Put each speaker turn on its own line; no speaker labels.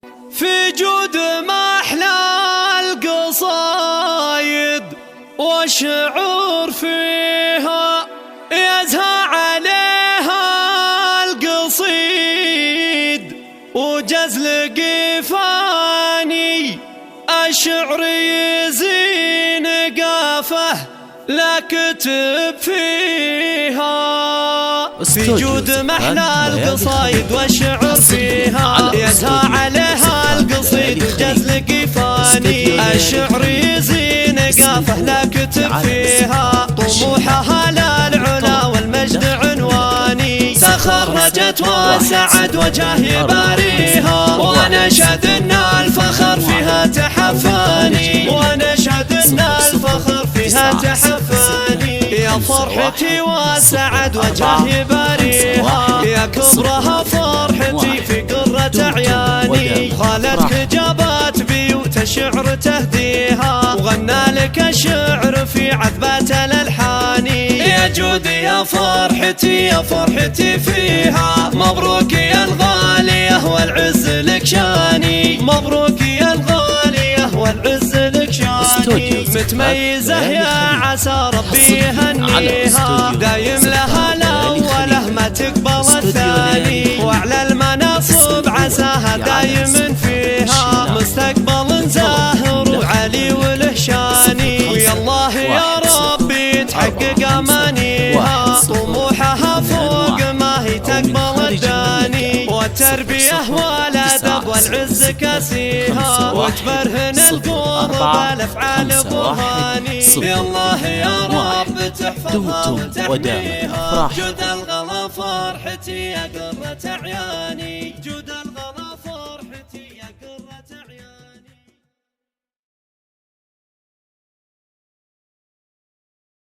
في جود ما أحلى القصايد والشعور فيها يزهى عليها القصيد وجزل قفاني الشعر يزين قافه لا كتب فيها. في جود محلى القصايد والشعر فيها يزهى عليها القصيد وجزل قفاني الشعر يزين قافه لا كتب فيها. طموحها للعلا والمجد عنواني تخرجت وسعد وجهي باريها ونشهد ان الفخر فيها تحفاني ونشهد ان الفخر فيها تحفاني. يا فرحتي وسعد وجهي باريها يا كبرها فرحتي في قرة عياني. خالتك جابت بيوت الشعر تهديها وغنى لك الشعر في عذبات الألحان. يا جودي يا فرحتي يا فرحتي فيها مبروك يا الغالية والعز لك شاني. مبروك يا الغالية والعز لك شاني. متميزة يا عسى ربي يهنيها دايم لها الأولى ما تقبل الثاني وعلى المناصب عساها دايم فيها مستقبل زاهر وعلي وله شاني. ويا الله يا ربي تحقق أمانيها طموحها فوق ما هي تقبل الداني والتربية والأدب والعز كاسيها وتبرهن القرب الأفعال برهاني. يا الله يا رب تحفظها وتحميها جود الغلا فرحتي يا قرة عياني.